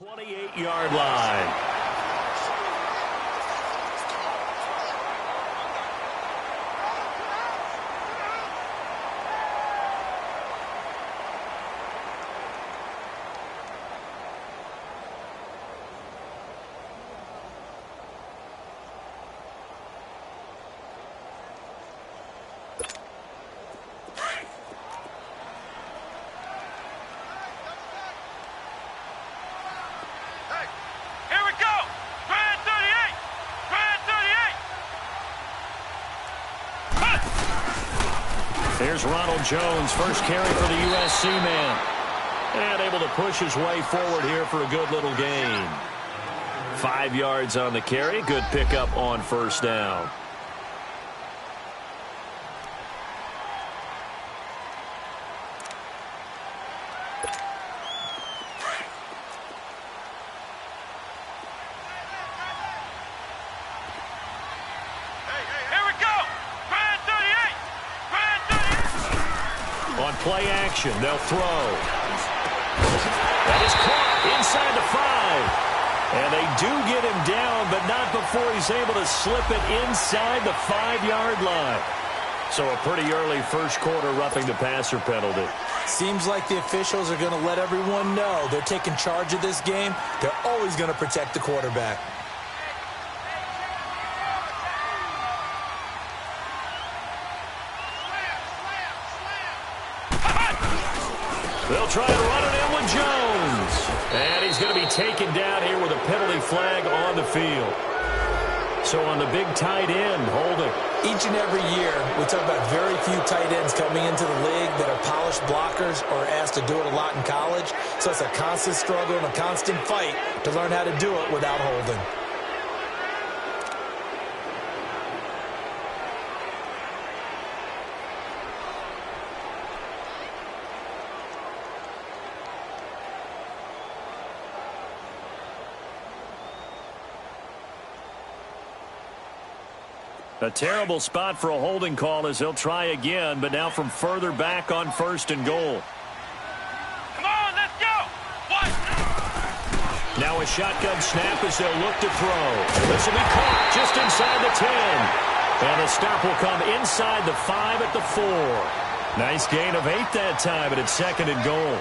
28-yard line. Here's Ronald Jones, first carry for the USC man. And able to push his way forward here for a good little gain. 5 yards on the carry. Good pickup on first down. On play action, they'll throw. That is caught inside the 5. And they do get him down, but not before he's able to slip it inside the 5-yard line. So a pretty early first quarter roughing the passer penalty. Seems like the officials are going to let everyone know they're taking charge of this game. They're always going to protect the quarterback. They'll try to run it in with Jones. And he's going to be taken down here with a penalty flag on the field. So on the big tight end, holding. Each and every year, we talk about very few tight ends coming into the league that are polished blockers or asked to do it a lot in college. So it's a constant struggle and a constant fight to learn how to do it without holding. A terrible spot for a holding call as they'll try again, but now from further back on first and goal. Come on, let's go! One. Now a shotgun snap as they'll look to throw. This will be caught just inside the 10. And the stop will come inside the 5 at the 4. Nice gain of 8 that time, and it's second and goal.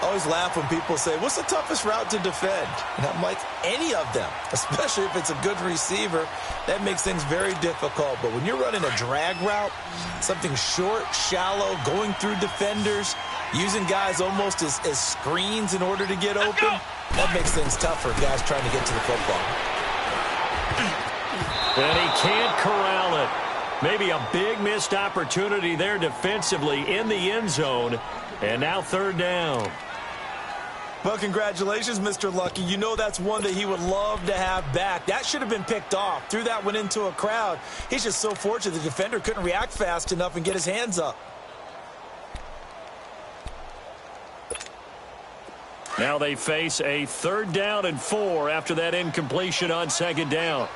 I always laugh when people say, what's the toughest route to defend? And I'm like, any of them, especially if it's a good receiver. That makes things very difficult. But when you're running a drag route, something short, shallow, going through defenders, using guys almost as screens in order to get open, that makes things tough for guys trying to get to the football. And he can't corral it. Maybe a big missed opportunity there defensively in the end zone. And now third down. Well, congratulations, Mr. Lucky. You know that's one that he would love to have back. That should have been picked off. Threw that one into a crowd. He's just so fortunate the defender couldn't react fast enough and get his hands up. Now they face a 3rd down and 4 after that incompletion on 2nd down.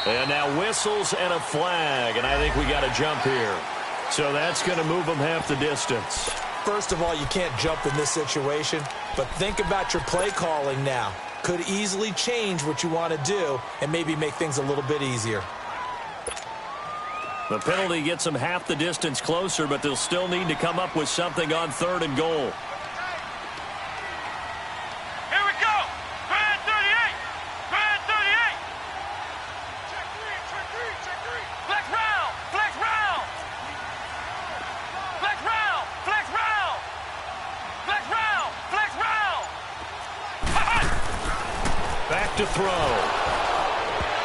And now whistles and a flag, and I think we got a jump here. So that's going to move them half the distance. First of all, you can't jump in this situation, but think about your play calling now. Could easily change what you want to do and maybe make things a little bit easier. The penalty gets them half the distance closer, but they'll still need to come up with something on 3rd and goal. To throw.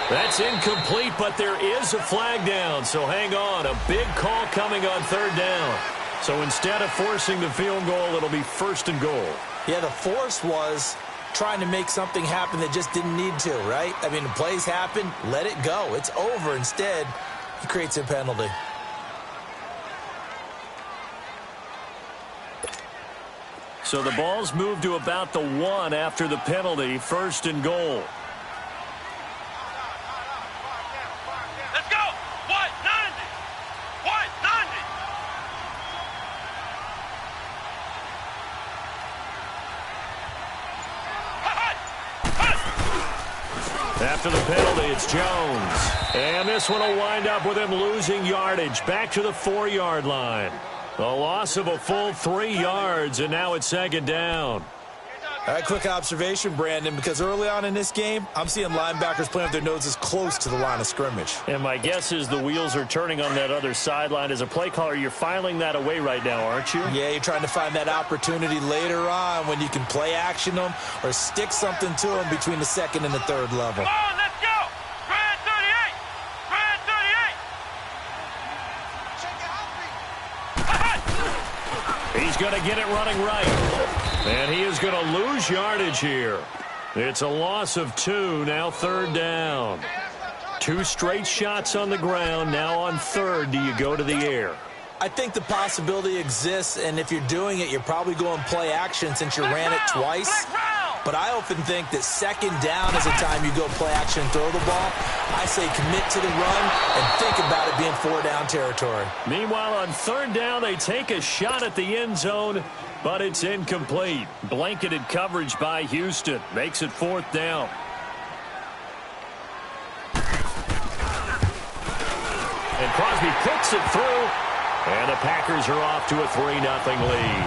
That's incomplete, but there is a flag down, so hang on. A big call coming on 3rd down. So instead of forcing the field goal, it'll be 1st and goal. Yeah, the force was trying to make something happen that just didn't need to, right? I mean, the plays happen, let it go. It's over. Instead, he creates a penalty. So the ball's moved to about the 1 after the penalty, 1st and goal. Let's go. What? 90. What? 90. After the penalty, it's Jones. And this one will wind up with him losing yardage back to the 4-yard line. A loss of a full 3 yards, and now it's 2nd down. All right, quick observation, Brandon, because early on in this game, I'm seeing linebackers playing with their noses close to the line of scrimmage. And my guess is the wheels are turning on that other sideline. As a play caller, you're filing that away right now, aren't you? Yeah, you're trying to find that opportunity later on when you can play action them or stick something to them between the 2nd and the 3rd level. Come on, let's go. Grand 38. Grand 38. He's going to get it running right. And he is going to lose yardage here. It's a loss of 2, now 3rd down. 2 straight shots on the ground. Now on 3rd, do you go to the air? I think the possibility exists, and if you're doing it, you're probably going play action since you ran it twice. But I often think that 2nd down is the time you go play action and throw the ball. I say commit to the run and think about it being 4-down territory. Meanwhile, on 3rd down, they take a shot at the end zone, but it's incomplete. Blanketed coverage by Houston. Makes it 4th down. And Crosby puts it through, and the Packers are off to a 3-0 lead.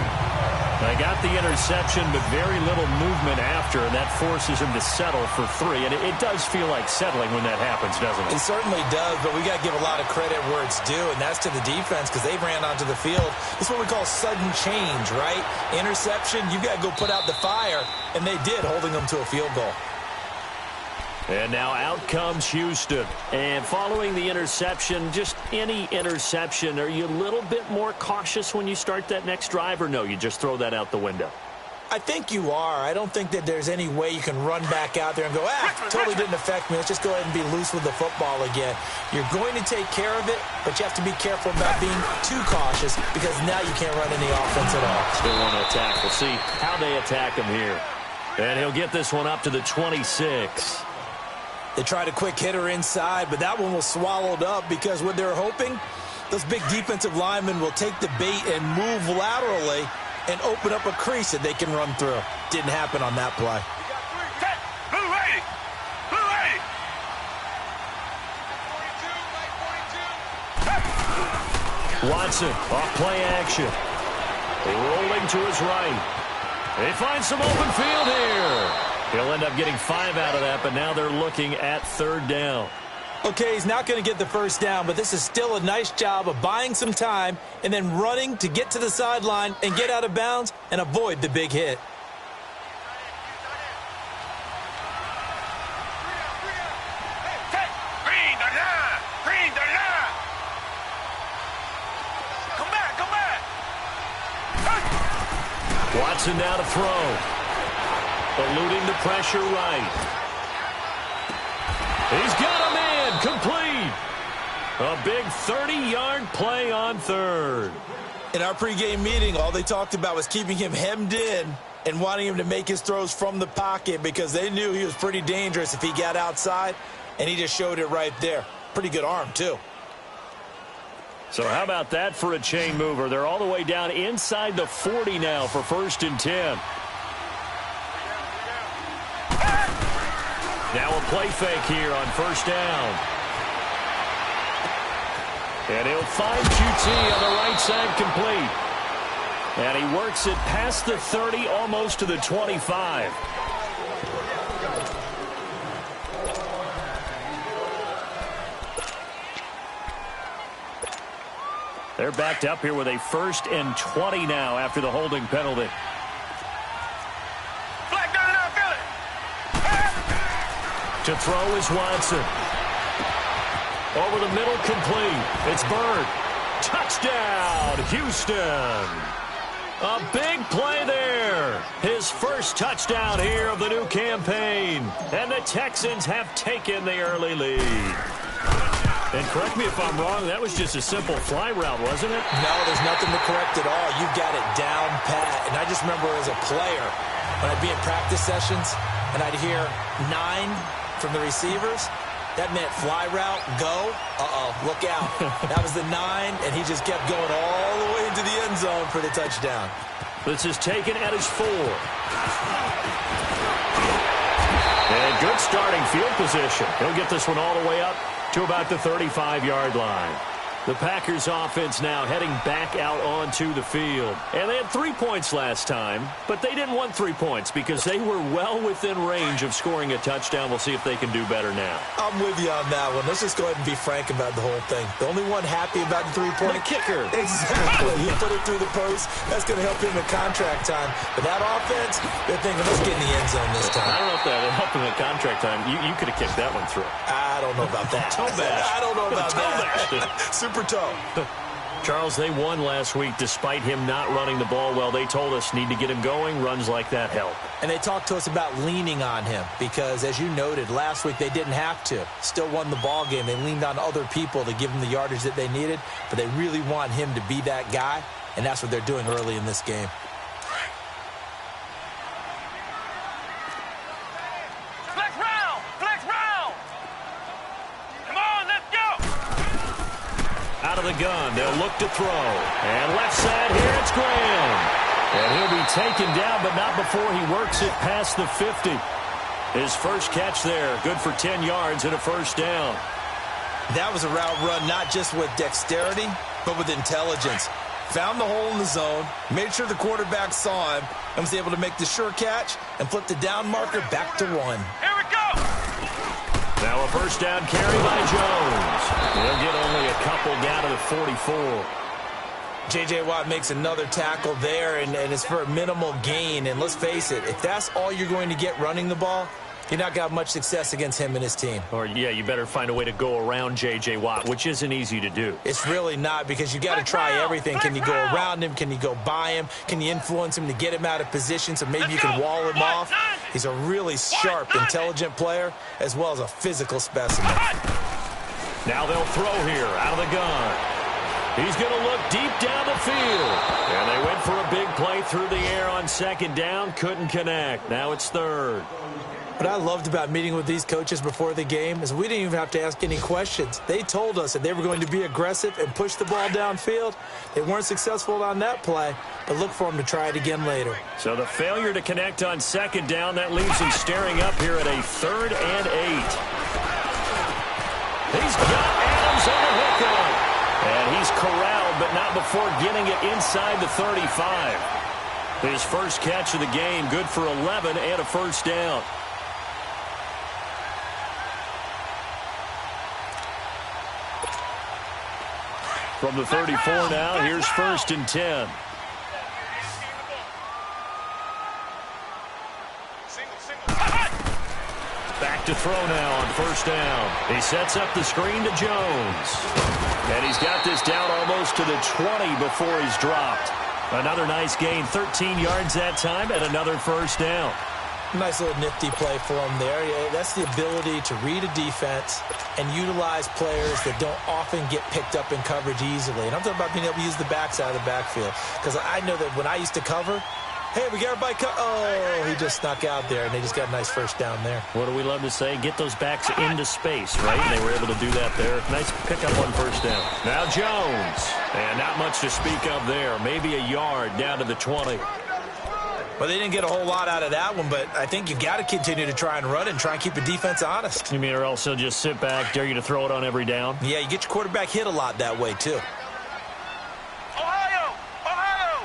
They got the interception, but very little movement after, and that forces him to settle for 3. And it does feel like settling when that happens, doesn't it? It certainly does, but we got to give a lot of credit where it's due, and that's to the defense because they ran onto the field. This is what we call sudden change, right? Interception, you got to go put out the fire, and they did, holding them to a field goal. And now out comes Houston. And following the interception, just any interception, are you a little bit more cautious when you start that next drive, or no, you just throw that out the window? I think you are. I don't think that there's any way you can run back out there and go, totally didn't affect me. Let's just go ahead and be loose with the football again. You're going to take care of it, but you have to be careful about being too cautious because now you can't run any offense at all. Still want to attack. We'll see how they attack him here. And he'll get this one up to the 26. They tried a quick hitter inside, but that one was swallowed up because what they're hoping, those big defensive linemen will take the bait and move laterally and open up a crease that they can run through. Didn't happen on that play. Blue 80. Blue 80. Watson, off play action. Rolling to his right. They find some open field here. He'll end up getting 5 out of that, but now they're looking at 3rd down. Okay, he's not going to get the 1st down, but this is still a nice job of buying some time and then running to get to the sideline and get out of bounds and avoid the big hit. Green the line. Green the line. Come back. Come back. Watson now to throw. Eluding the pressure right. He's got a man complete. A big 30-yard play on 3rd. In our pregame meeting, all they talked about was keeping him hemmed in and wanting him to make his throws from the pocket because they knew he was pretty dangerous if he got outside, and he just showed it right there. Pretty good arm, too. So how about that for a chain mover? They're all the way down inside the 40 now for 1st and 10. Now a play fake here on 1st down. And he'll find QT on the right side complete. And he works it past the 30, almost to the 25. They're backed up here with a 1st and 20 now after the holding penalty. To throw is Watson. Over the middle, complete. It's Bird. Touchdown, Houston. A big play there. His first touchdown here of the new campaign. And the Texans have taken the early lead. And correct me if I'm wrong, that was just a simple fly route, wasn't it? No, there's nothing to correct at all. You've got it down pat. And I just just remember as a player, when I'd be in practice sessions and I'd hear 9 from the receivers, that meant fly route, go, look out. That was the 9, and he just kept going all the way into the end zone for the touchdown. This is taken at his 4. And good starting field position. He'll get this one all the way up to about the 35-yard line. The Packers offense now heading back out onto the field. And they had 3 points last time, but they didn't want 3 points because they were well within range of scoring a touchdown. We'll see if they can do better now. I'm with you on that one. Let's just go ahead and be frank about the whole thing. The only one happy about the 3-point kicker. Exactly. He put it through the post. That's going to help him in contract time. But that offense, they're thinking, let's get in the end zone this time. I don't know if that would help him in contract time. You could have kicked that one through. I don't know about that. Toe bash. I don't know about that. Super toe. Charles, they won last week despite him not running the ball well. They told us need to get him going. Runs like that help. And they talked to us about leaning on him because, as you noted, last week they didn't have to. Still won the ball game. They leaned on other people to give them the yardage that they needed, but they really want him to be that guy, and that's what they're doing early in this game. Out of the gun, they'll look to throw. And left side here, it's Graham. And he'll be taken down, but not before he works it past the 50. His first catch there, good for 10 yards and a first down. That was a route run not just with dexterity, but with intelligence. Found the hole in the zone, made sure the quarterback saw him, and was able to make the sure catch and flip the down marker back to 1. Here we go! Now a first down carry by Jones. He'll get only a couple down to the 44. J.J. Watt makes another tackle there, and it's for a minimal gain. And let's face it, if that's all you're going to get running the ball, you're not going to have much success against him and his team. Or, yeah, you better find a way to go around J.J. Watt, which isn't easy to do. It's really not, because you got to try everything. Can you go around him? Can you go by him? Can you influence him to get him out of position so maybe you can wall him off? He's a really sharp, intelligent player, as well as a physical specimen. Now they'll throw here out of the gun. He's going to look deep down the field. And they went for a big play through the air on second down. Couldn't connect. Now it's third. What I loved about meeting with these coaches before the game is we didn't even have to ask any questions. They told us that they were going to be aggressive and push the ball downfield. They weren't successful on that play, but look for them to try it again later. So the failure to connect on second down, that leaves him staring up here at a 3rd and 8. He's got Adams on the hookup. And he's corralled, but not before getting it inside the 35. His first catch of the game, good for 11 and a first down. From the 34 now, here's 1st and 10. Back to throw now on first down. He sets up the screen to Jones. And he's got this down almost to the 20 before he's dropped. Another nice gain, 13 yards that time, and another first down. Nice little nifty play for him there. Yeah, that's the ability to read a defense and utilize players that don't often get picked up in coverage easily. And I'm talking about being able to use the backside of the backfield. Because I know that when I used to cover, hey, we got everybody oh, he just snuck out there, and they just got a nice first down there. What do we love to say? Get those backs into space, right? And they were able to do that there. Nice pickup on first down. Now Jones. And not much to speak of there. Maybe a yard down to the 20. Well, they didn't get a whole lot out of that one, but I think you got to continue to try and run and try and keep the defense honest. You mean, or else they'll just sit back, dare you to throw it on every down? Yeah, you get your quarterback hit a lot that way, too. Ohio! Ohio!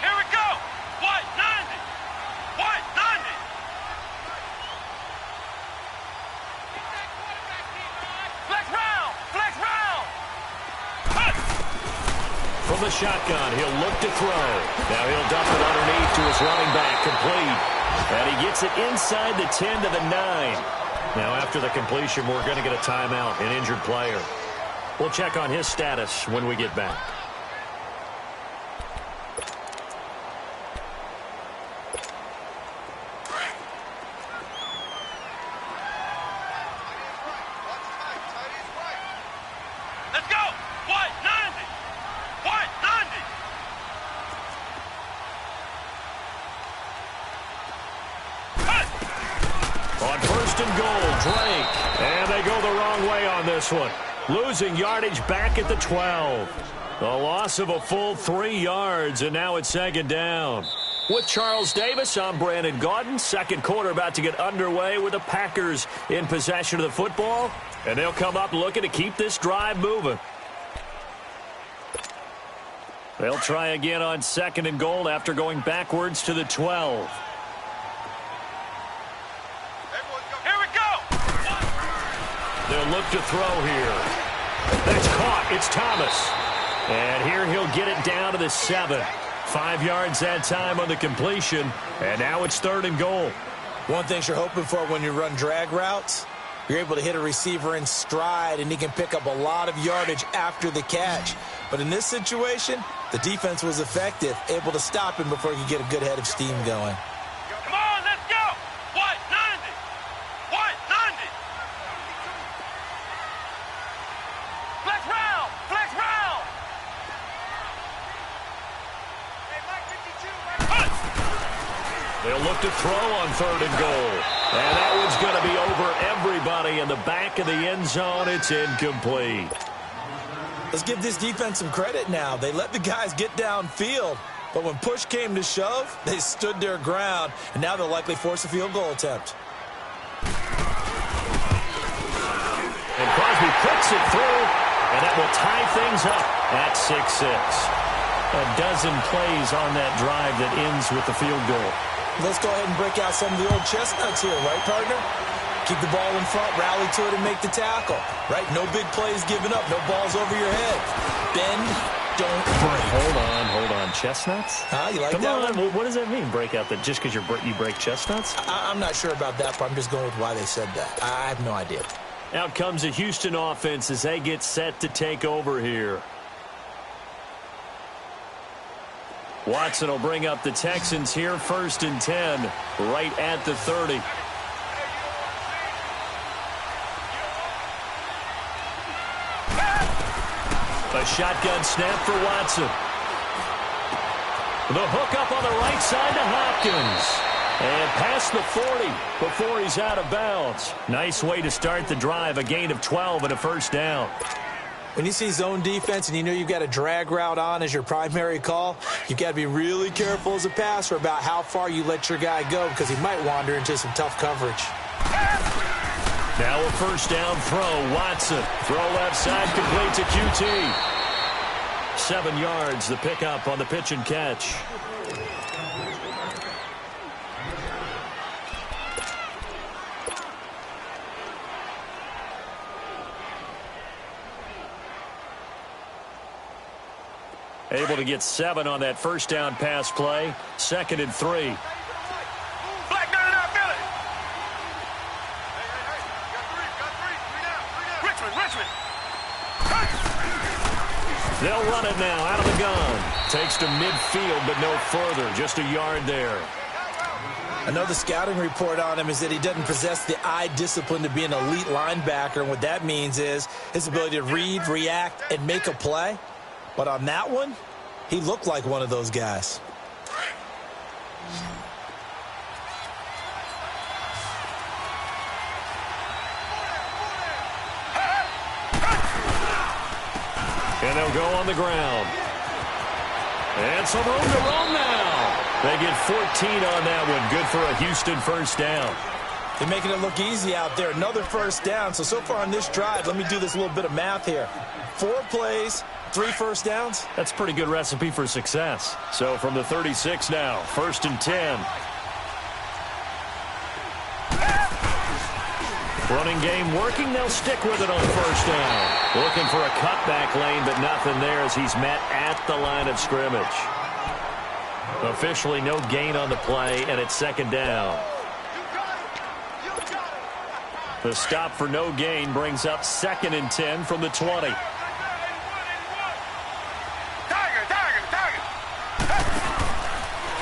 Here we go! White 90! White 90! Flex round! Flex round! Cut! From the shotgun, he'll look to throw. Now he'll dump it underneath to his running back, complete. And he gets it inside the 10 to the 9. Now after the completion, we're going to get a timeout, an injured player. We'll check on his status when we get back. Let's go! White 90! White 90! On first and goal, Drake. And they go the wrong way on this one. Losing yardage back at the 12. A loss of a full 3 yards, and now it's second down. With Charles Davis, I'm Brandon Gaudin. Second quarter about to get underway with the Packers in possession of the football. And they'll come up looking to keep this drive moving. They'll try again on second and goal after going backwards to the 12. Here we go. They'll look to throw here. That's caught. It's Thomas. And here he'll get it down to the 7. 5 yards that time on the completion. And now it's third and goal. One thing you're hoping for when you run drag routes, you're able to hit a receiver in stride, and he can pick up a lot of yardage after the catch. But in this situation, the defense was effective, able to stop him before he could get a good head of steam going. Come on, let's go. What? 90. What? 90. Flex round. Flex round. They'll look to throw on third and goal. And that one's going to be over everybody in the back of the end zone. It's incomplete. Let's give this defense some credit now. They let the guys get downfield, but when push came to shove, they stood their ground, and now they'll likely force a field goal attempt. And Crosby puts it through, and that will tie things up at 6-6. A dozen plays on that drive that ends with the field goal. Let's go ahead and break out some of the old chestnuts here, right, partner? Keep the ball in front, rally to it, and make the tackle, right? No big plays given up, no balls over your head. Bend, don't break. Hold on. Chestnuts? Huh? You like Come that on. one? What does that mean, break out? That just because you break chestnuts? I'm not sure about that, but I'm just going with why they said that. I have no idea. Out comes the Houston offense as they get set to take over here. Watson will bring up the Texans here, 1st and 10, right at the 30. A shotgun snap for Watson. The hook up on the right side to Hopkins. And past the 40 before he's out of bounds. Nice way to start the drive, a gain of 12 and a first down. When you see zone defense and you know you've got a drag route on as your primary call, you've got to be really careful as a passer about how far you let your guy go because he might wander into some tough coverage. Now a first down throw. Watson. Throw left side, complete to QT. 7 yards, the pickup on the pitch and catch. Able to get 7 on that first down pass play. 2nd and 3. Black nine out, Billy. Hey. Richmond. They'll run it now out of the gun. Takes to midfield, but no further. Just a yard there. I know the scouting report on him is that he doesn't possess the eye discipline to be an elite linebacker. And what that means is his ability to read, react, and make a play. But on that one, he looked like one of those guys. And they'll go on the ground. And some room to roam now. They get 14 on that one. Good for a Houston first down. They're making it look easy out there. Another first down. So far on this drive, let me do this little bit of math here. 4 plays, 3 first downs. That's a pretty good recipe for success. So from the 36 now, 1st and 10. Running game working. They'll stick with it on first down. Looking for a cutback lane, but nothing there as he's met at the line of scrimmage. Officially no gain on the play, and it's 2nd down. The stop for no gain brings up 2nd and 10 from the 20.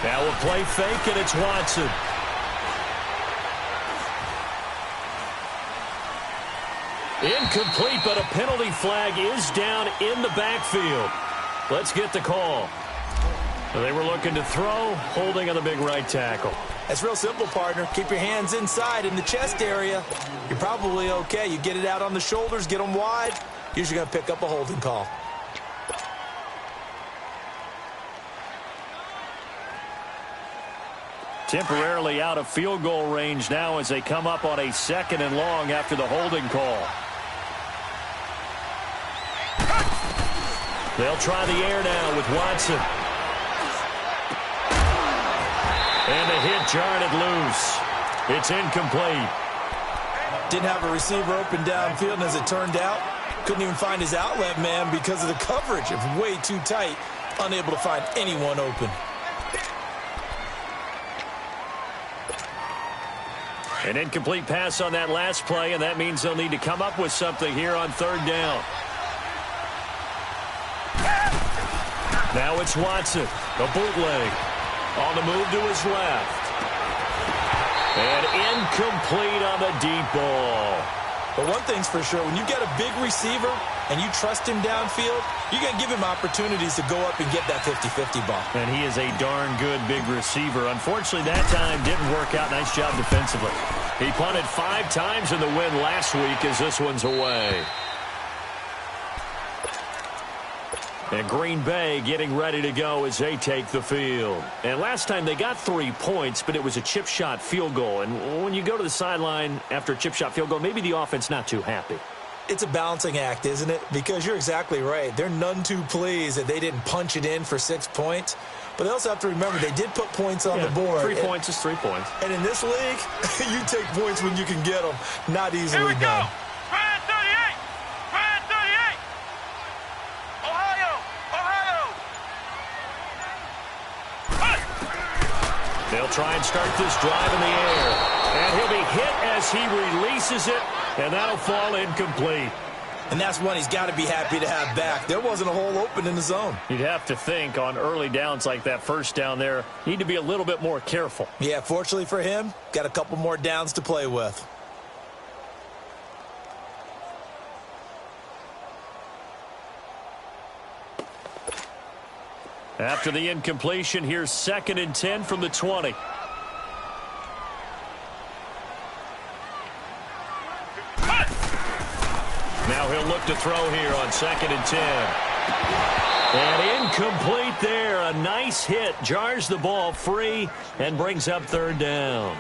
Now a play fake, and it's Watson. Incomplete, but a penalty flag is down in the backfield. Let's get the call. They were looking to throw, holding on the big right tackle. It's real simple, partner. Keep your hands inside in the chest area. You're probably okay. You get it out on the shoulders, get them wide. Usually going to pick up a holding call. Temporarily out of field goal range now as they come up on a 2nd and long after the holding call. They'll try the air now with Watson. And the hit jarred it loose. It's incomplete. Didn't have a receiver open downfield, and as it turned out, couldn't even find his outlet man because of the coverage. It was way too tight, unable to find anyone open. An incomplete pass on that last play, and that means they'll need to come up with something here on 3rd down. Now it's Watson, the bootleg, on the move to his left. And incomplete on the deep ball. But one thing's for sure, when you've got a big receiver and you trust him downfield, you're going to give him opportunities to go up and get that 50-50 ball. And he is a darn good big receiver. Unfortunately, that time didn't work out. Nice job defensively. He punted 5 times in the win last week as this one's away. And Green Bay getting ready to go as they take the field. And last time they got 3 points, but it was a chip shot field goal. And when you go to the sideline after a chip shot field goal, maybe the offense not too happy. It's a balancing act, isn't it? Because you're exactly right. They're none too pleased that they didn't punch it in for 6 points. But they also have to remember they did put points on the board. 3 points is 3 points. And in this league, you take points when you can get them. Not easily Here we done. go. Brand 38. Brand 38. Ohio. Ohio. They'll try and start this drive in the air. And he'll be hit as he releases it. And that'll fall incomplete. And that's one he's got to be happy to have back. There wasn't a hole open in the zone. You'd have to think on early downs like that first down there, need to be a little bit more careful. Yeah, fortunately for him, got a couple more downs to play with. After the incompletion, here's 2nd and 10 from the 20. Now he'll look to throw here on 2nd and 10. And incomplete there. A nice hit. Jars the ball free and brings up 3rd down.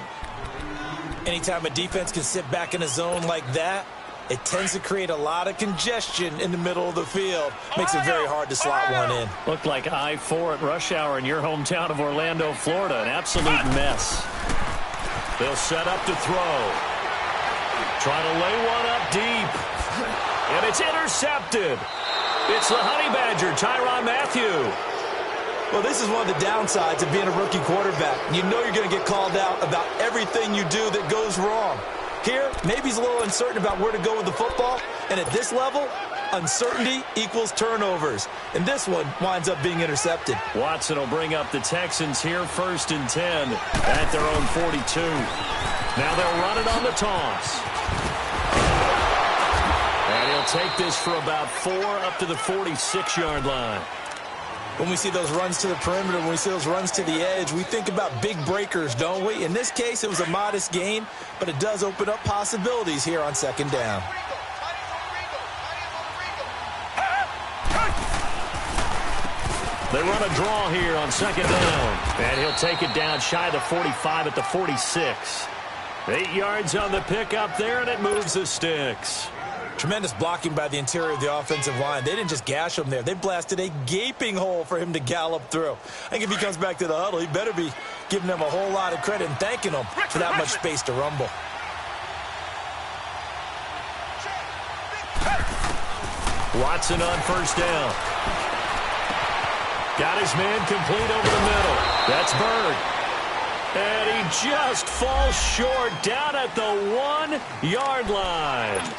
Anytime a defense can sit back in a zone like that, it tends to create a lot of congestion in the middle of the field. Makes it very hard to slot one in. Looked like I-4 at rush hour in your hometown of Orlando, Florida. An absolute mess. They'll set up to throw. Try to lay one up deep. And it's intercepted. It's the Honey Badger, Tyrann Mathieu. Well, this is one of the downsides of being a rookie quarterback. You know you're going to get called out about everything you do that goes wrong. Here, maybe he's a little uncertain about where to go with the football. And at this level, uncertainty equals turnovers. And this one winds up being intercepted. Watson will bring up the Texans here, 1st and 10 at their own 42. Now they'll run it on the toss. And he'll take this for about 4 up to the 46-yard line. When we see those runs to the perimeter, when we see those runs to the edge, we think about big breakers, don't we? In this case, it was a modest gain, but it does open up possibilities here on 2nd down. They run a draw here on 2nd down. And he'll take it down shy of the 45 at the 46. 8 yards on the pickup there, and it moves the sticks. Tremendous blocking by the interior of the offensive line. They didn't just gash him there. They blasted a gaping hole for him to gallop through. I think if he comes back to the huddle, he better be giving them a whole lot of credit and thanking them for that much space to rumble. Watson on 1st down. Got his man complete over the middle. That's Bird. And he just falls short down at the 1-yard line.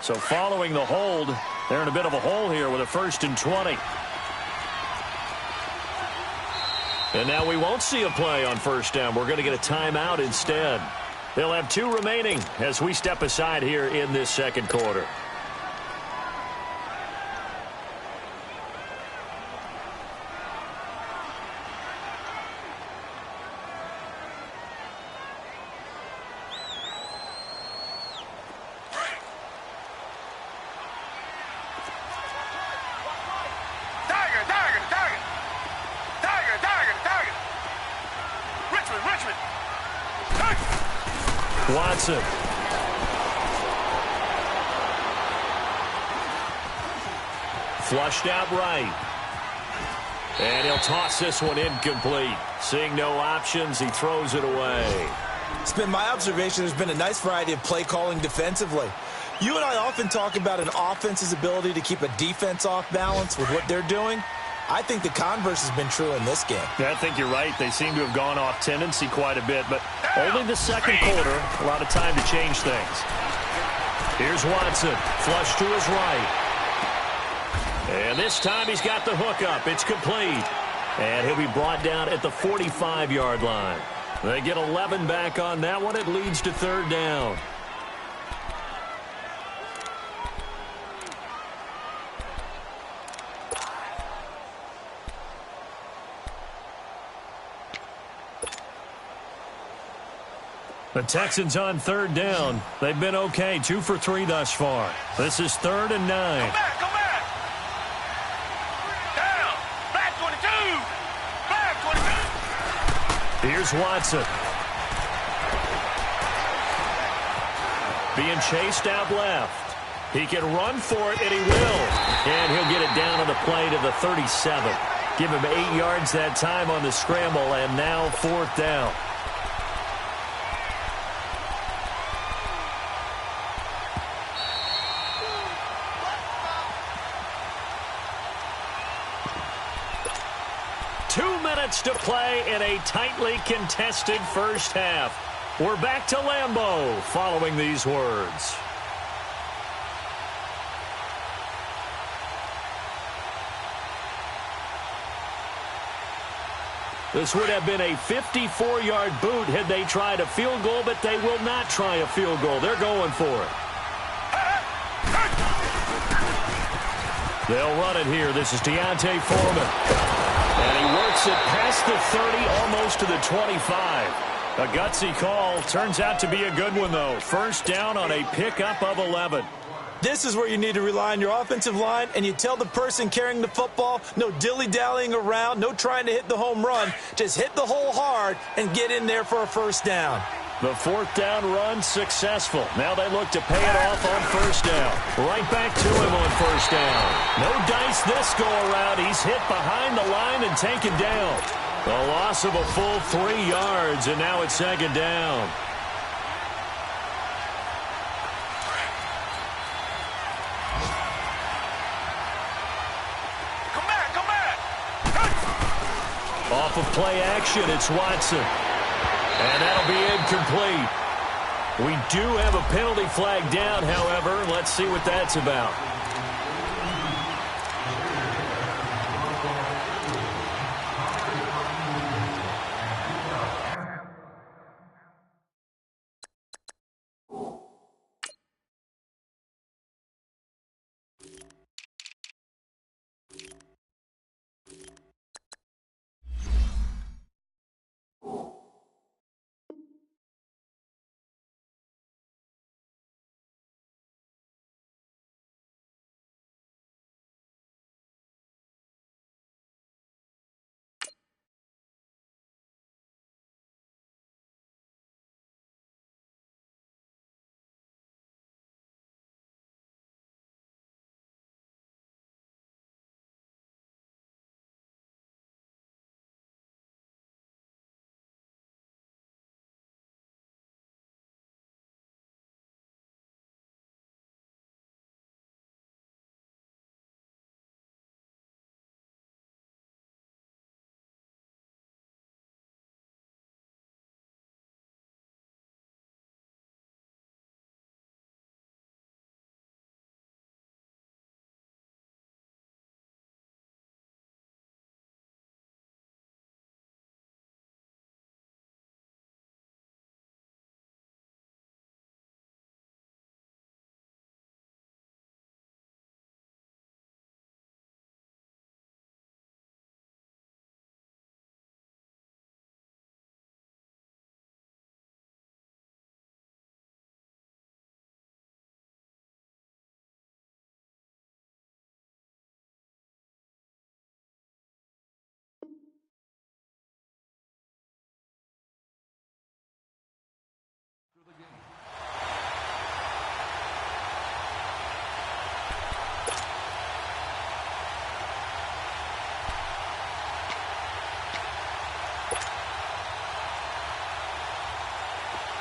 So following the hold, they're in a bit of a hole here with a 1st and 20. And now we won't see a play on 1st down. We're going to get a timeout instead. They'll have 2 remaining as we step aside here in this second quarter. Watson. Flushed out right. And he'll toss this one incomplete. Seeing no options, he throws it away. It's been my observation there's been a nice variety of play calling defensively. You and I often talk about an offense's ability to keep a defense off balance with what they're doing. I think the converse has been true in this game. Yeah, I think you're right. They seem to have gone off tendency quite a bit, but only the second quarter, a lot of time to change things. Here's Watson, flush to his right. And this time he's got the hook up. It's complete. And he'll be brought down at the 45-yard line. They get 11 back on that one. It leads to third down. The Texans on third down. They've been okay, 2 for 3 thus far. This is 3rd and 9. Go back. Down. Back 22. Back 22. Here's Watson. Being chased out left. He can run for it, and he will. And he'll get it down on the play to the 37. Give him 8 yards that time on the scramble, and now 4th down. To play in a tightly contested first half. We're back to Lambeau following these words. This would have been a 54-yard boot had they tried a field goal, but they will not try a field goal. They're going for it. They'll run it here. This is Deontay Foreman. And he works it past the 30, almost to the 25. A gutsy call. Turns out to be a good one, though. First down on a pickup of 11. This is where you need to rely on your offensive line, and you tell the person carrying the football, no dilly-dallying around, no trying to hit the home run. Just hit the hole hard and get in there for a first down. The 4th down run successful. Now they look to pay it off on first down. Right back to him on first down. No dice this go-around. He's hit behind the line and taken down. A loss of a full 3 yards, and now it's 2nd down. Come back. Off of play action, it's Watson. And that'll be incomplete. We do have a penalty flag down, however. Let's see what that's about.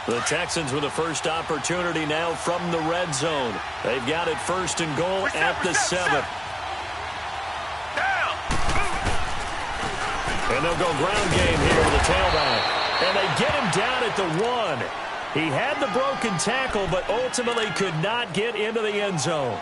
The Texans with the first opportunity now from the red zone. They've got it first and goal at the 7. And they'll go ground game here with the tailback. And they get him down at the 1. He had the broken tackle, but ultimately could not get into the end zone.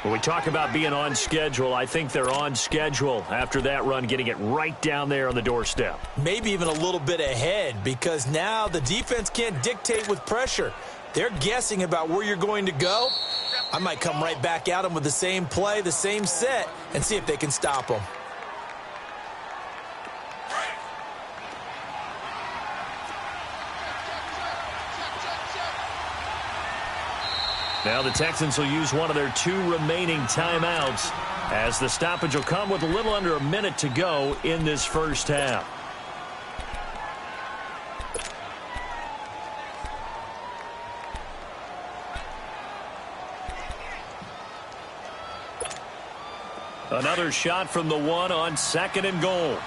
When we talk about being on schedule, I think they're on schedule after that run, getting it right down there on the doorstep. Maybe even a little bit ahead, because now the defense can't dictate with pressure. They're guessing about where you're going to go. I might come right back at them with the same play, the same set, and see if they can stop them. Now the Texans will use one of their 2 remaining timeouts as the stoppage will come with a little under a minute to go in this first half. Another shot from the 1 on 2nd and goal.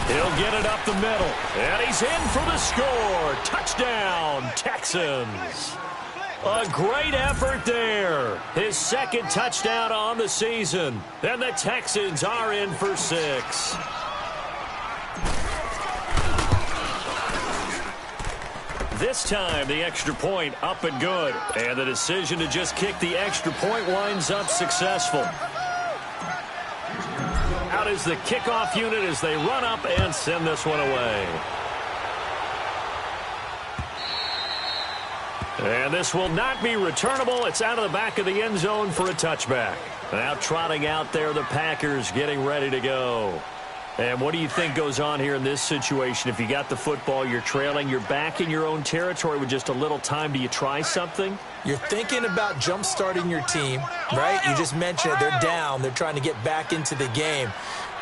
He'll get it up the middle, and he's in for the score. Touchdown, Texans. A great effort there. His 2nd touchdown on the season. And the Texans are in for 6. This time, the extra point up and good. And the decision to just kick the extra point winds up successful. Out is the kickoff unit as they run up and send this one away. And this will not be returnable. It's out of the back of the end zone for a touchback. Now trotting out there, the Packers getting ready to go. And what do you think goes on here in this situation? If you got the football, you're trailing, you're back in your own territory with just a little time. Do you try something? You're thinking about jump-starting your team, right? You just mentioned it. They're down. They're trying to get back into the game.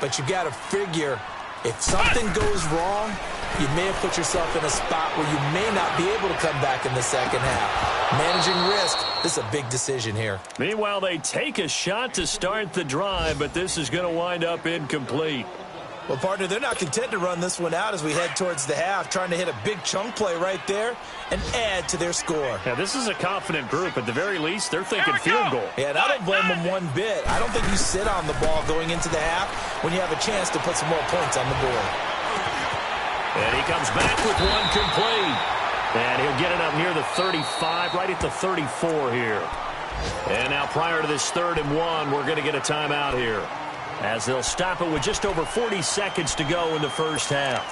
But you got to figure, if something goes wrong, you may have put yourself in a spot where you may not be able to come back in the second half. Managing risk, this is a big decision here. Meanwhile, they take a shot to start the drive, but this is going to wind up incomplete. Well, partner, they're not content to run this one out as we head towards the half, trying to hit a big chunk play right there and add to their score. Yeah, this is a confident group. At the very least, they're thinking field goal. Yeah, and I don't blame them one bit. I don't think you sit on the ball going into the half when you have a chance to put some more points on the board. And he comes back with one complete. And he'll get it up near the 35, right at the 34 here. And now prior to this 3rd and 1, we're going to get a timeout here, as they'll stop it with just over 40 seconds to go in the first half.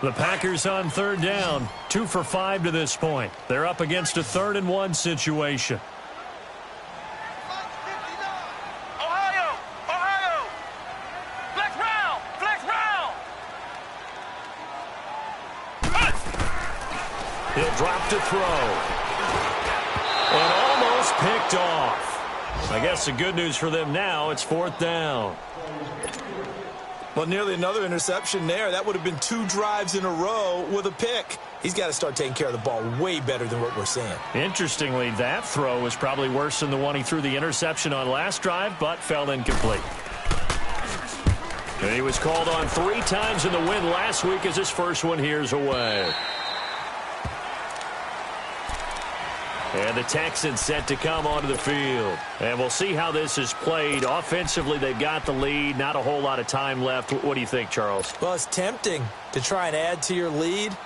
The Packers on 3rd down, 2 for 5 to this point. They're up against a 3rd and 1 situation. Ohio! Ohio! Flex round! Flex round! He'll drop to throw. And almost picked off. I guess the good news for them now, it's 4th down. Well, nearly another interception there. That would have been 2 drives in a row with a pick. He's got to start taking care of the ball way better than what we're seeing. Interestingly, that throw was probably worse than the one he threw the interception on last drive, but fell incomplete. And he was called on 3 times in the win last week as his first one here's away. And the Texans set to come onto the field. And we'll see how this is played. Offensively, they've got the lead. Not a whole lot of time left. What do you think, Charles? Well, it's tempting to try and add to your lead,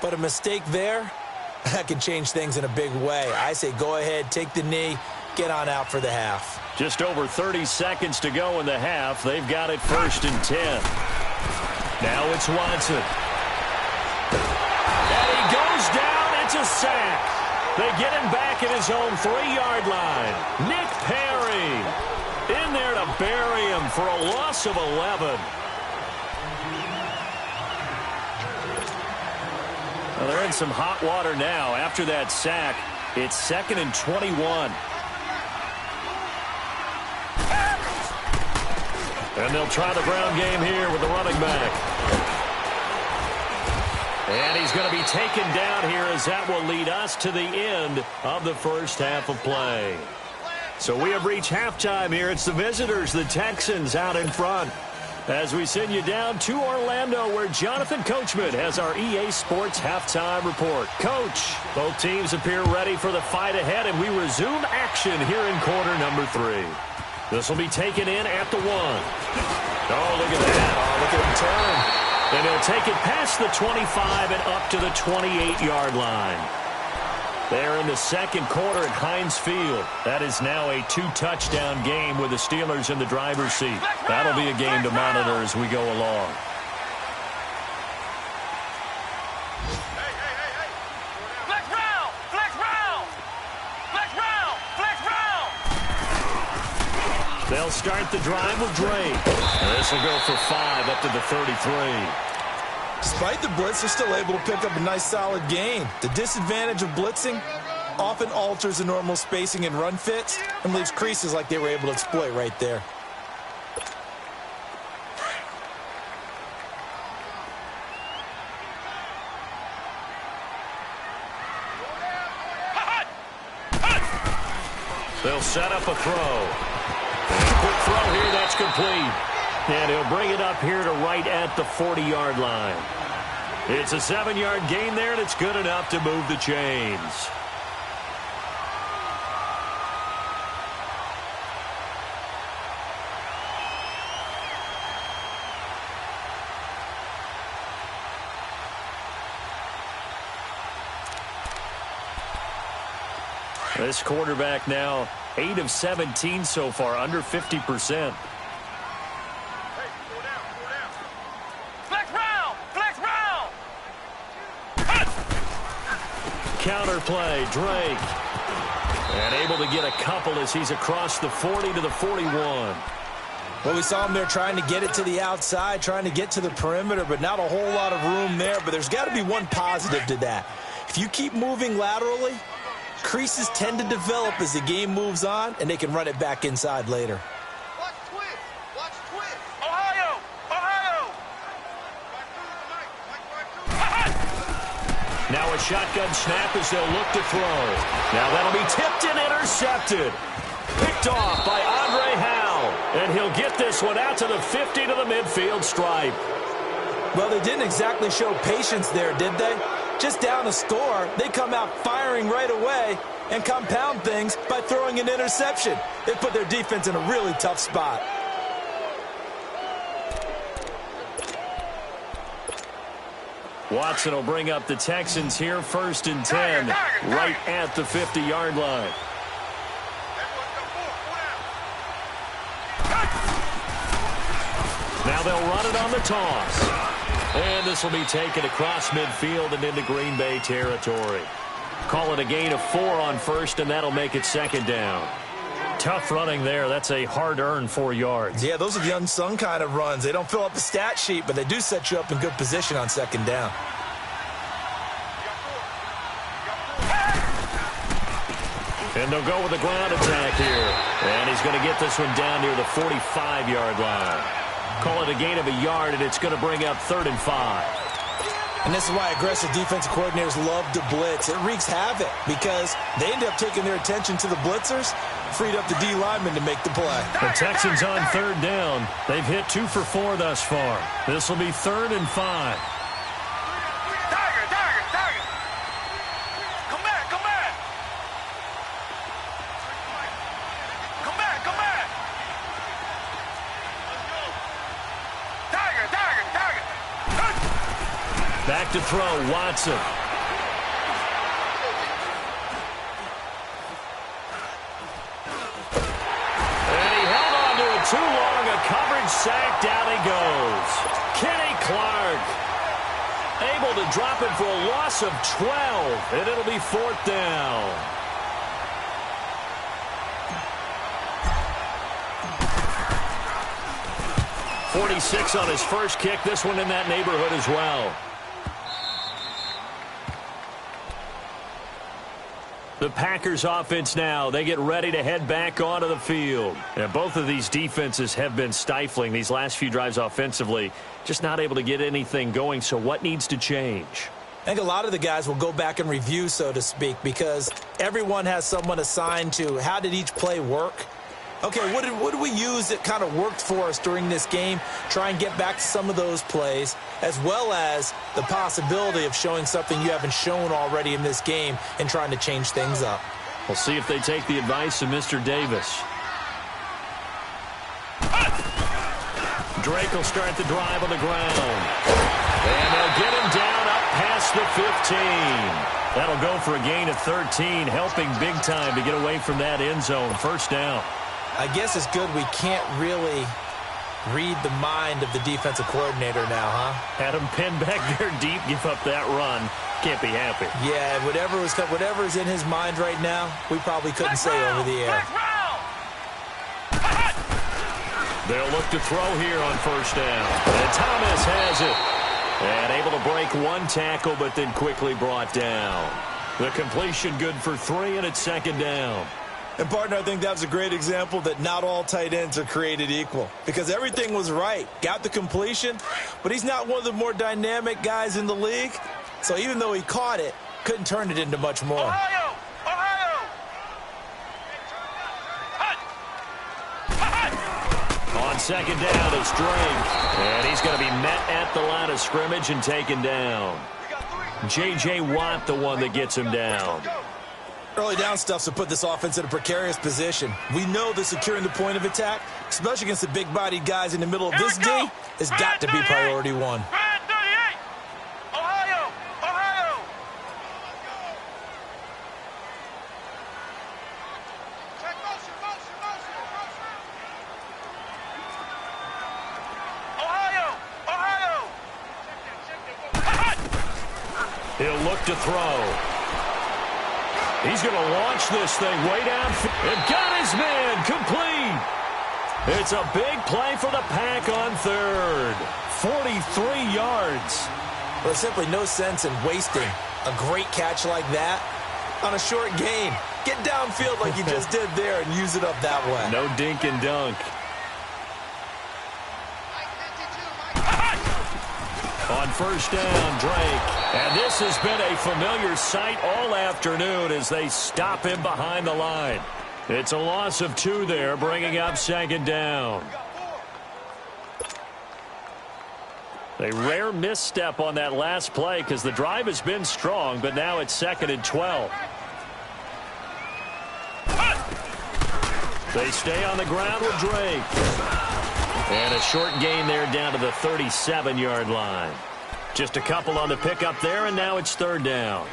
but a mistake there, that can change things in a big way. I say go ahead, take the knee, get on out for the half. Just over 30 seconds to go in the half. They've got it 1st and 10. Now it's Watson. And he goes down. It's a sack. They get him back at his own 3-yard line. Nick Perry in there to bury him for a loss of 11. Well, they're in some hot water now. After that sack, it's 2nd and 21. And they'll try the ground game here with the running back. And he's going to be taken down here as that will lead us to the end of the first half of play. So we have reached halftime here. It's the visitors, the Texans, out in front. As we send you down to Orlando, where Jonathan Coachman has our EA Sports halftime report. Coach, both teams appear ready for the fight ahead, and we resume action here in quarter number 3. This will be taken in at the 1. Oh, look at that. Oh, look at him turn. And he'll take it past the 25 and up to the 28-yard line. They're in the second quarter at Heinz Field. That is now a 2-touchdown game with the Steelers in the driver's seat. That'll be a game to monitor as we go along. Flex round! Flex round! Flex round! Flex round! They'll start the drive with Drake. This will go for 5 up to the 33. Despite the blitz, they're still able to pick up a nice, solid gain. The disadvantage of blitzing often alters the normal spacing and run fits and leaves creases like they were able to exploit right there. They'll set up a throw. Quick throw here, that's complete. And he'll bring it up here to right at the 40-yard line. It's a 7-yard gain there, and it's good enough to move the chains. This quarterback now 8 of 17 so far, under 50%. Counter play, Drake. And able to get a couple as he's across the 40 to the 41. Well, we saw him there trying to get it to the outside, trying to get to the perimeter, but not a whole lot of room there. But there's got to be one positive to that. If you keep moving laterally, creases tend to develop as the game moves on, and they can run it back inside later. Watch twist. Watch twist. Ohio. Ohio. Now a shotgun snap as they'll look to throw. Now that'll be tipped and intercepted. Picked off by Andre Howe. And he'll get this one out to the 50 to the midfield stripe. Well, they didn't exactly show patience there, did they? Just down a score, they come out firing right away and compound things by throwing an interception. They put their defense in a really tough spot. Watson will bring up the Texans here, 1st and 10, right at the 50-yard line. Now they'll run it on the toss. And this will be taken across midfield and into Green Bay territory. Call it a gain of 4 on 1st, and that'll make it 2nd down. Tough running there. That's a hard-earned 4 yards. Yeah, those are the unsung kind of runs. They don't fill up the stat sheet, but they do set you up in good position on 2nd down. And they'll go with the ground attack here. And he's going to get this one down near the 45-yard line. Call it a gain of a yard, and it's going to bring up 3rd and 5. And this is why aggressive defensive coordinators love to blitz. It wreaks havoc because they end up taking their attention to the blitzers, freed up the D linemen to make the play. The Texans on 3rd down. They've hit 2 for 4 thus far. This will be 3rd and 5. Tiger. Come back. Come back. Tiger. Back to throw, Watson. And he held on to it too long. A coverage sack. Down he goes. Kenny Clark able to drop it for a loss of 12. And it'll be 4th down. .46 on his first kick. This one in that neighborhood as well. The Packers offense now, they get ready to head back onto the field. And both of these defenses have been stifling these last few drives offensively. Just not able to get anything going, so what needs to change? I think a lot of the guys will go back and review, so to speak, because everyone has someone assigned to how did each play work. Okay, what did we use that kind of worked for us during this game? Try and get back to some of those plays, as well as the possibility of showing something you haven't shown already in this game and trying to change things up. We'll see if they take the advice of Mr. Davis. Drake will start the drive on the ground. And they'll get him down up past the 15. That'll go for a gain of 13, helping big time to get away from that end zone. First down. I guess it's good we can't really read the mind of the defensive coordinator now, huh? Had him pinned back there deep, give up that run. Can't be happy. Yeah, whatever is in his mind right now, we probably couldn't say over the air. They'll look to throw here on first down. And Thomas has it. And able to break one tackle, but then quickly brought down. The completion good for 3, and it's second down. And, partner, I think that was a great example that not all tight ends are created equal. Because everything was right. Got the completion, but he's not one of the more dynamic guys in the league. So even though he caught it, couldn't turn it into much more. Ohio! On second down, it's Drake. And he's going to be met at the line of scrimmage and taken down. J.J. Watt, the one that gets him down. Early down stuff's to put this offense in a precarious position. We know that securing the point of attack, especially against the big-bodied guys in the middle of this D, has got to be priority one. Brad 38! Ohio! Check motion. Ohio! He'll look to throw. He's going to launch this thing way down. And got his man complete. It's a big play for the Pack on third. 43 yards. Well, there's simply no sense in wasting a great catch like that on a short gain. Get downfield like you just did there and use it up that way. No dink and dunk. On first down, Drake. And this has been a familiar sight all afternoon as they stop him behind the line. It's a loss of 2 there, bringing up second down. A rare misstep on that last play because the drive has been strong, but now it's 2nd and 12. They stay on the ground with Drake. And a short gain there down to the 37-yard line. Just a couple on the pickup there, and now it's third down.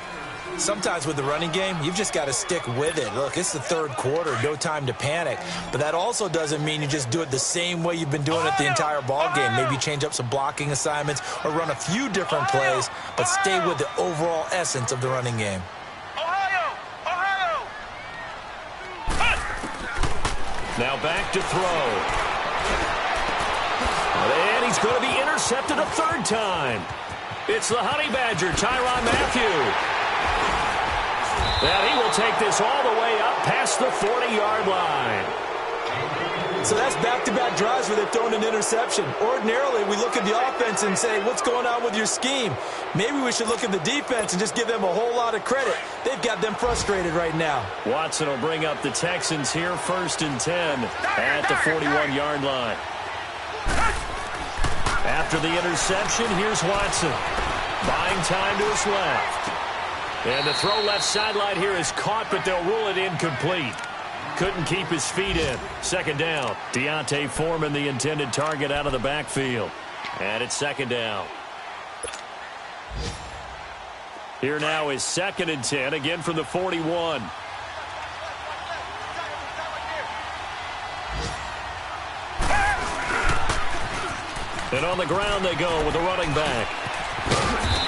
Sometimes with the running game, you've just got to stick with it. Look, it's the third quarter, no time to panic. But that also doesn't mean you just do it the same way you've been doing it the entire ball game. Maybe change up some blocking assignments or run a few different plays, but stay with the overall essence of the running game. Now back to throw. And he's going to be intercepted a third time. It's the Honey Badger, Tyrann Mathieu. And he will take this all the way up past the 40-yard line. So that's back-to-back drives where they've thrown an interception. Ordinarily, we look at the offense and say, what's going on with your scheme? Maybe we should look at the defense and just give them a whole lot of credit. They've got them frustrated right now. Watson will bring up the Texans here, 1st and 10 at the 41-yard line. After the interception, here's Watson. Buying time to his left. And the throw left sideline here is caught, but they'll rule it incomplete. Couldn't keep his feet in. Second down. Deontay Foreman, the intended target, out of the backfield. And it's second down. Here now is 2nd and 10, again from the 41. And on the ground they go with the running back.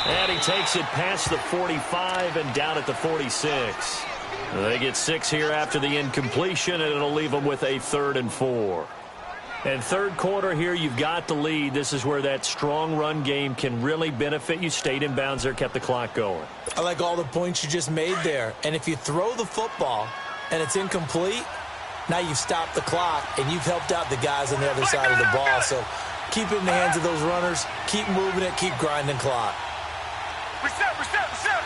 And he takes it past the 45 and down at the 46. They get 6 here after the incompletion, and it'll leave them with a 3rd and 4. And third quarter here, you've got the lead. This is where that strong run game can really benefit you. Stayed in bounds there, kept the clock going. I like all the points you just made there. And if you throw the football and it's incomplete, now you've stopped the clock and you've helped out the guys on the other side of the ball. So keep it in the hands of those runners. Keep moving it. Keep grinding clock. Reset, reset, reset.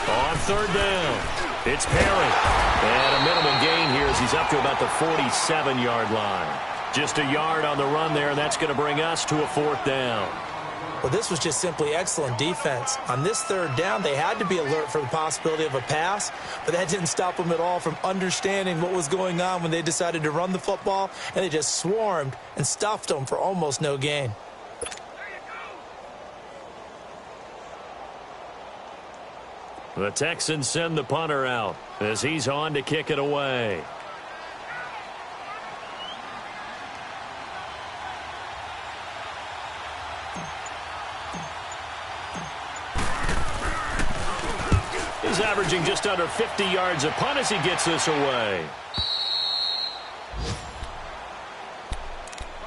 On third down, it's Perry. And a minimal gain here as he's up to about the 47-yard line. Just a yard on the run there, and that's going to bring us to a fourth down. Well, this was just simply excellent defense. On this third down, they had to be alert for the possibility of a pass, but that didn't stop them at all from understanding what was going on when they decided to run the football, and they just swarmed and stuffed them for almost no gain. The Texans send the punter out as he's on to kick it away. He's averaging just under 50 yards a punt as he gets this away.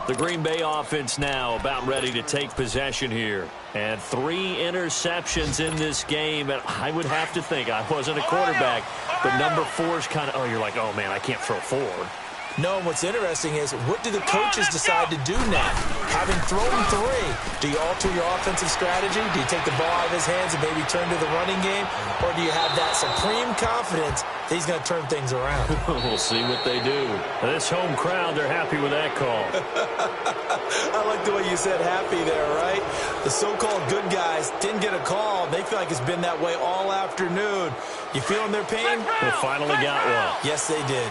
The Green Bay offense now about ready to take possession here. And 3 interceptions in this game. And I would have to think, I wasn't a quarterback, but number 4 is kind of, oh, you're like, oh, man, I can't throw 4. No, and what's interesting is, what do the coaches decide to do now? Having thrown 3, do you alter your offensive strategy? Do you take the ball out of his hands and maybe turn to the running game? Or do you have that supreme confidence that he's going to turn things around? We'll see what they do. This home crowd, they're happy with that call. I like the way you said happy there, right? The so-called good guys didn't get a call. They feel like it's been that way all afternoon. You feeling their pain? They finally got one. Yes, they did.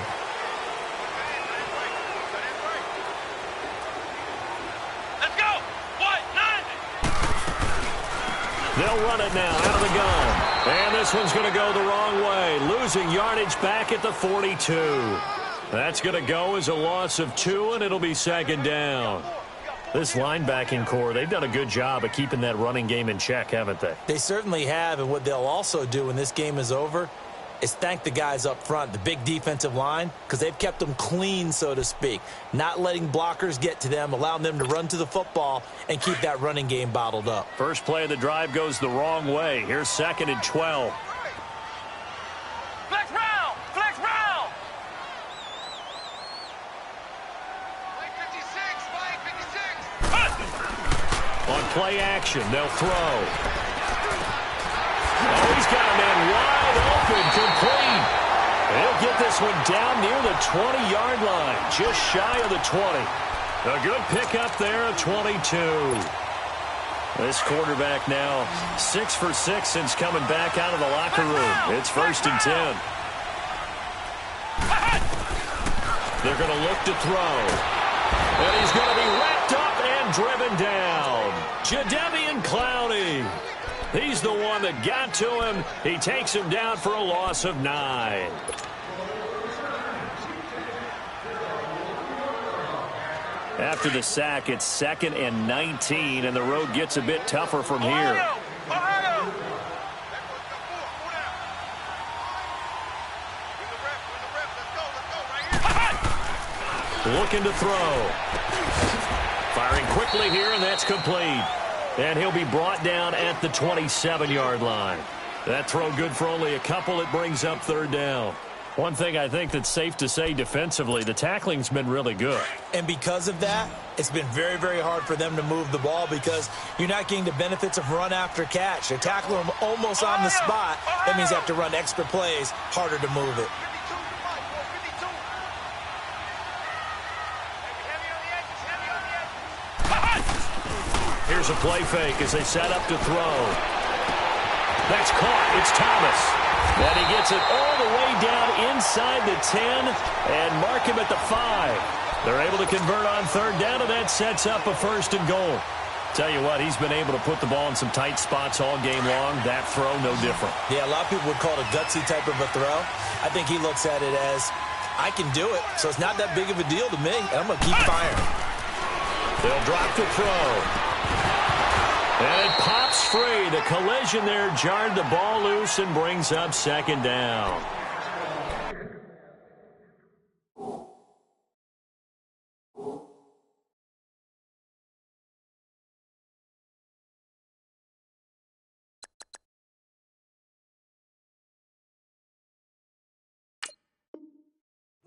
They'll run it now out of the gun. And this one's going to go the wrong way. Losing yardage back at the 42. That's going to go as a loss of 2, and it'll be second down. This linebacking core, they've done a good job of keeping that running game in check, haven't they? They certainly have, and what they'll also do when this game is over is thank the guys up front, the big defensive line, because they've kept them clean, so to speak. Not letting blockers get to them, allowing them to run to the football and keep that running game bottled up. First play of the drive goes the wrong way. Here's 2nd and 12. Flex round! Flex round! Play 56, play 56. On play action, they'll throw. Oh, he's got a man wide open, complete. He'll get this one down near the 20-yard line, just shy of the 20. A good pickup there at 22. This quarterback now 6 for 6 since coming back out of the locker room. It's 1st and 10. They're going to look to throw. And he's going to be wrapped up and driven down. Jadeveon Clowney. He's the one that got to him. He takes him down for a loss of 9. After the sack, it's 2nd and 19, and the road gets a bit tougher from here. Looking to throw. Firing quickly here, and that's complete. And he'll be brought down at the 27-yard line. That throw good for only a couple. It brings up 3rd down. One thing I think that's safe to say defensively, the tackling's been really good. And because of that, it's been very, very hard for them to move the ball because you're not getting the benefits of run after catch. They're tackling them almost on the spot. That means they have to run extra plays, harder to move it. Here's a play fake as they set up to throw. That's caught. It's Thomas. And he gets it all the way down inside the 10 and mark him at the 5. They're able to convert on 3rd down, and that sets up a 1st and goal. Tell you what, he's been able to put the ball in some tight spots all game long. That throw, no different. Yeah, a lot of people would call it a gutsy type of a throw. I think he looks at it as, I can do it, so it's not that big of a deal to me, and I'm going to keep firing. They'll drop the throw. And it pops free. The collision there jarred the ball loose and brings up 2nd down.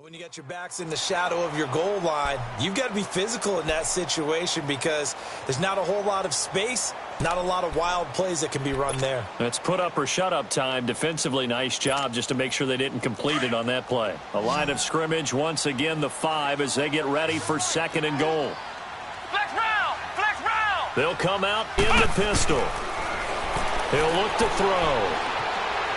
When you got your backs in the shadow of your goal line, you've got to be physical in that situation because there's not a whole lot of space, not a lot of wild plays that can be run there. It's put up or shut up time. Defensively, nice job just to make sure they didn't complete it on that play. A line of scrimmage, once again the 5 as they get ready for 2nd and goal. Flex round! Flex round! They'll come out in the pistol. He'll look to throw.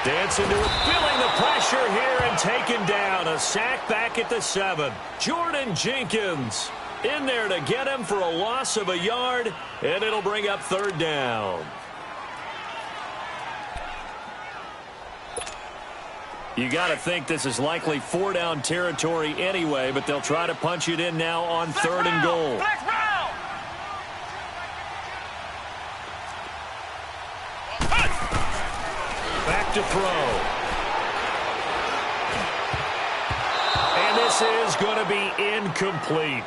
Dancing to it, feeling the pressure here and taken down. A sack back at the 7. Jordan Jenkins in there to get him for a loss of a yard, and it'll bring up 3rd down. You got to think this is likely 4-down territory anyway, but they'll try to punch it in now on 3rd and goal. Flex round! Back to throw. And this is going to be incomplete.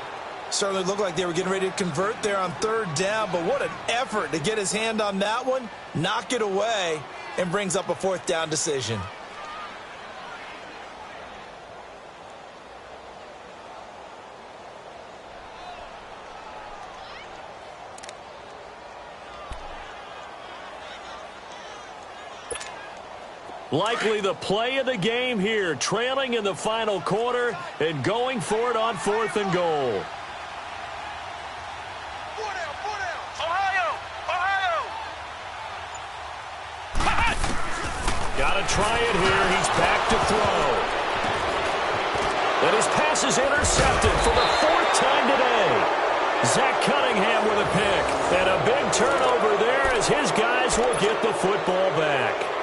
Certainly looked like they were getting ready to convert there on 3rd down, but what an effort to get his hand on that one, knock it away, and brings up a 4th down decision. Likely the play of the game here, trailing in the final quarter and going for it on 4th and goal. Ohio! Ohio! Got to try it here. He's back to throw. And his pass is intercepted for the 4th time today. Zach Cunningham with a pick. And a big turnover there as his guys will get the football back.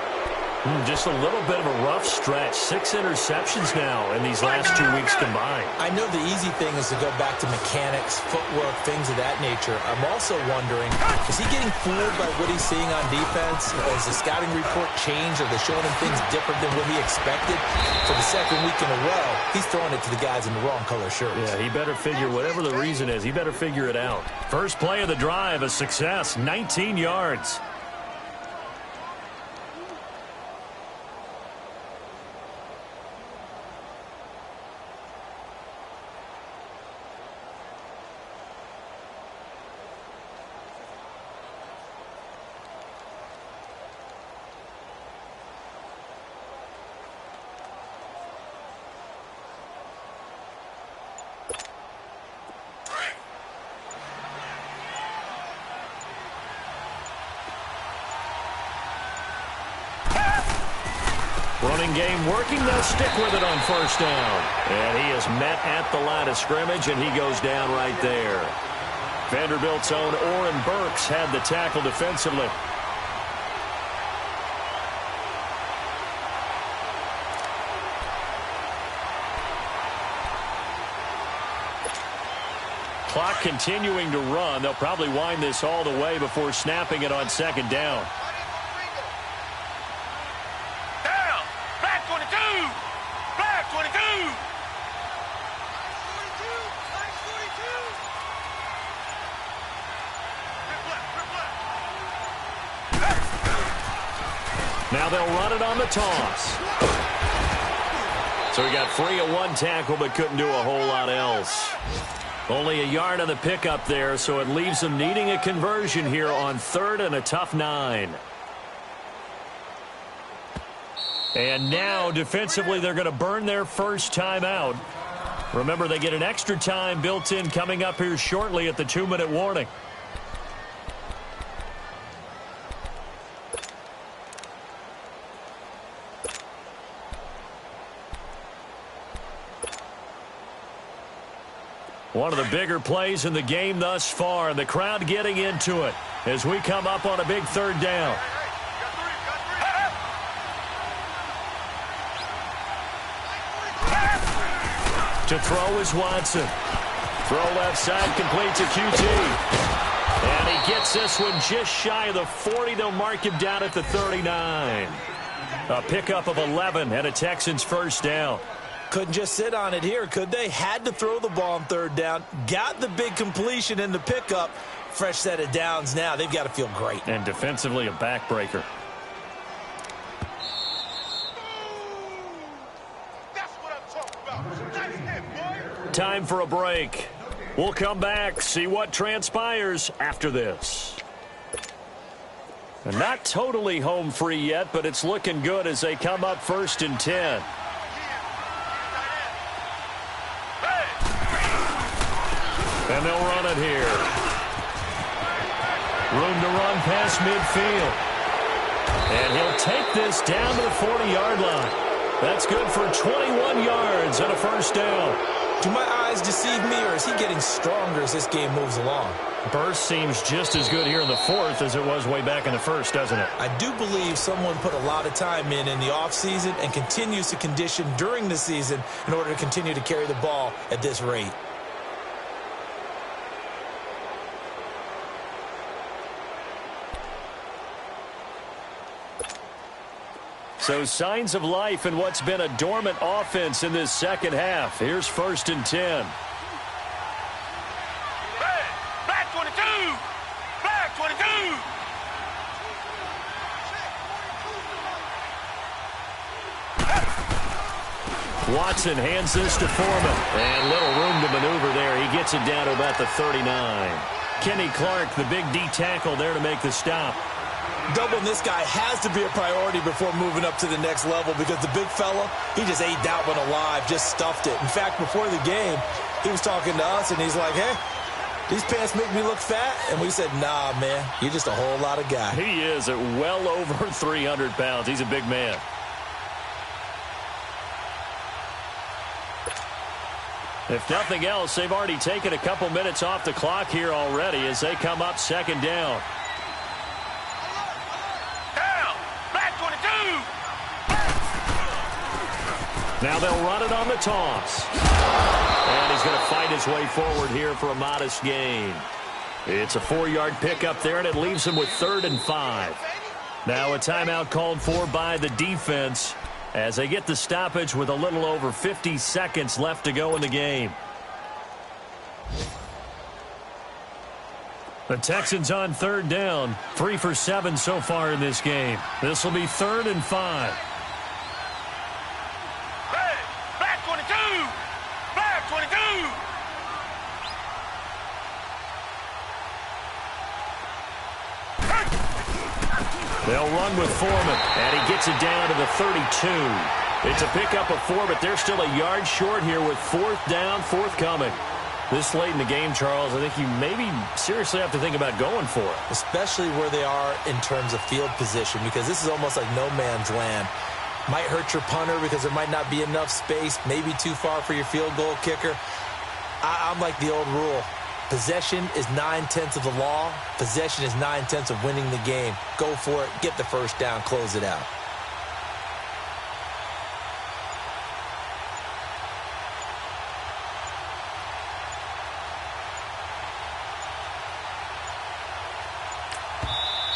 Just a little bit of a rough stretch. 6 interceptions now in these last 2 weeks combined. I know the easy thing is to go back to mechanics, footwork, things of that nature. I'm also wondering, is he getting fooled by what he's seeing on defense? Has the scouting report changed? Are they showing him things different than what he expected? For the 2nd week in a row, he's throwing it to the guys in the wrong color shirts. Yeah, he better figure, whatever the reason is, he better figure it out. First play of the drive, a success, 19 yards. Running game working. They'll stick with it on 1st down. And he is met at the line of scrimmage, and he goes down right there. Vanderbilt's own Oren Burks had the tackle defensively. Clock continuing to run. They'll probably wind this all the way before snapping it on 2nd down. Now they'll run it on the toss. So he got free of 1 tackle but couldn't do a whole lot else. Only a yard on the pickup there, so it leaves them needing a conversion here on 3rd and a tough 9. And now defensively they're going to burn their first time out. Remember, they get an extra time built in coming up here shortly at the 2-minute warning. One of the bigger plays in the game thus far, and the crowd getting into it as we come up on a big 3rd down. To throw is Watson. Throw left side, complete to QT. And he gets this one just shy of the 40. They'll mark him down at the 39. A pickup of 11 and a Texans 1st down. Couldn't just sit on it here, could they? Had to throw the ball on 3rd down. Got the big completion in the pickup. Fresh set of downs now. They've got to feel great. And defensively, a backbreaker. That's what I'm talking about. Time for a break. We'll come back, see what transpires after this. And not totally home free yet, but it's looking good as they come up 1st and 10. And they'll run it here. Room to run past midfield. And he'll take this down to the 40-yard line. That's good for 21 yards and a first down. Do my eyes deceive me, or is he getting stronger as this game moves along? Burst seems just as good here in the 4th as it was way back in the 1st, doesn't it? I do believe someone put a lot of time in the offseason and continues to condition during the season in order to continue to carry the ball at this rate. So signs of life in what's been a dormant offense in this second half. Here's 1st and 10. Hey, back 22! Back 22! Watson hands this to Foreman. And little room to maneuver there. He gets it down to about the 39. Kenny Clark, the big D tackle there to make the stop. Doubling this guy has to be a priority before moving up to the next level because the big fella, he just ate that one alive, just stuffed it. In fact, before the game, he was talking to us, and he's like, hey, these pants make me look fat. And we said, nah, man, you're just a whole lot of guy. He is at well over 300 pounds. He's a big man. If nothing else, they've already taken a couple minutes off the clock here already as they come up 2nd down. Down! Back 22! Now they'll run it on the toss. And he's going to fight his way forward here for a modest gain. It's a 4-yard pickup there, and it leaves him with 3rd and 5. Now a timeout called for by the defense as they get the stoppage with a little over 50 seconds left to go in the game. The Texans on 3rd down, 3 for 7 so far in this game. This will be 3rd and 5. Hey, back 22! Back 22! They'll run with Foreman, and he gets it down to the 32. It's a pickup of 4, but they're still a yard short here with 4th down, forthcoming. This late in the game, Charles, I think you maybe seriously have to think about going for it. Especially where they are in terms of field position, because this is almost like no man's land. Might hurt your punter because there might not be enough space, maybe too far for your field goal kicker. I'm like the old rule. Possession is 9/10 of the law. Possession is 9/10 of winning the game. Go for it. Get the first down. Close it out.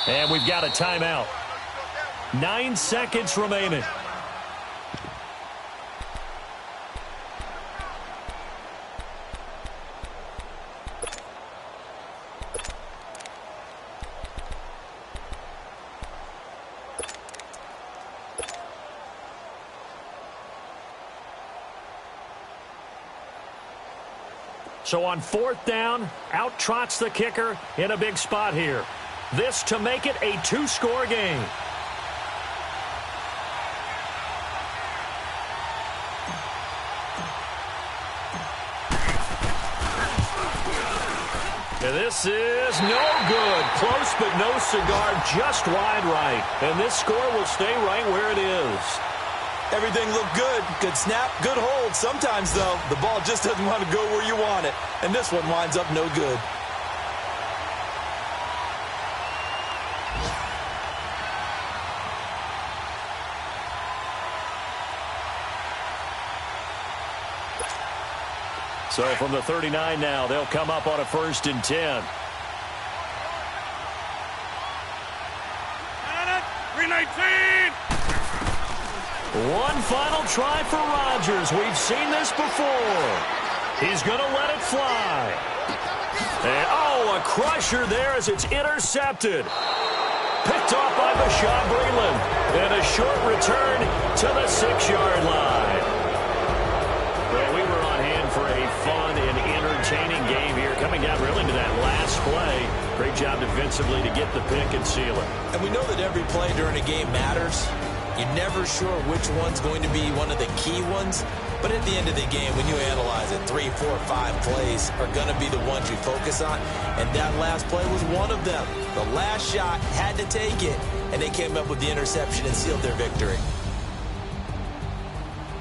And we've got a timeout. 9 seconds remaining. So on 4th down, out trots the kicker in a big spot here. This to make it a 2-score game. And this is no good. Close but no cigar, just wide right. And this score will stay right where it is. Everything looked good. Good snap, good hold. Sometimes, though, the ball just doesn't want to go where you want it. And this one winds up no good. So from the 39 now, they'll come up on a 1st and 10. 319! One final try for Rodgers. We've seen this before. He's going to let it fly. And, a crusher there as it's intercepted. Picked off by Bashaud Breeland. And a short return to the 6-yard line. Well, we were on hand for a fun coming down really to that last play. Great job defensively to get the pick and seal it. And we know that every play during a game matters. You're never sure which one's going to be one of the key ones. But at the end of the game, when you analyze it, 3, 4, 5 plays are going to be the ones you focus on. And that last play was one of them. The last shot had to take it, and they came up with the interception and sealed their victory.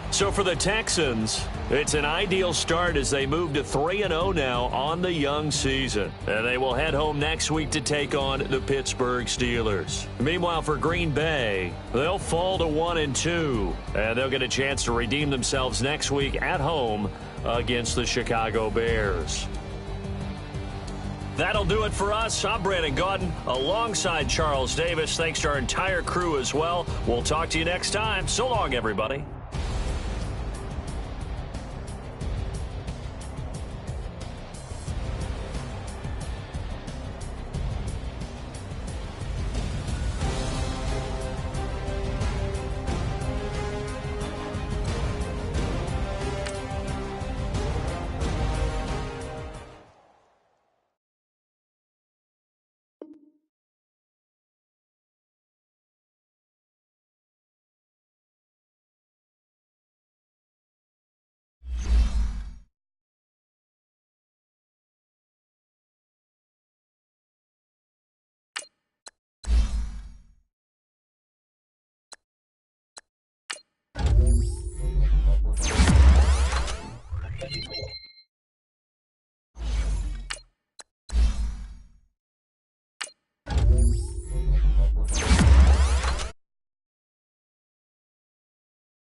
So for the Texans, it's an ideal start as they move to 3-0 now on the young season. And they will head home next week to take on the Pittsburgh Steelers. Meanwhile, for Green Bay, they'll fall to 1-2. And they'll get a chance to redeem themselves next week at home against the Chicago Bears. That'll do it for us. I'm Brandon Gaudin alongside Charles Davis. Thanks to our entire crew as well. We'll talk to you next time. So long, everybody.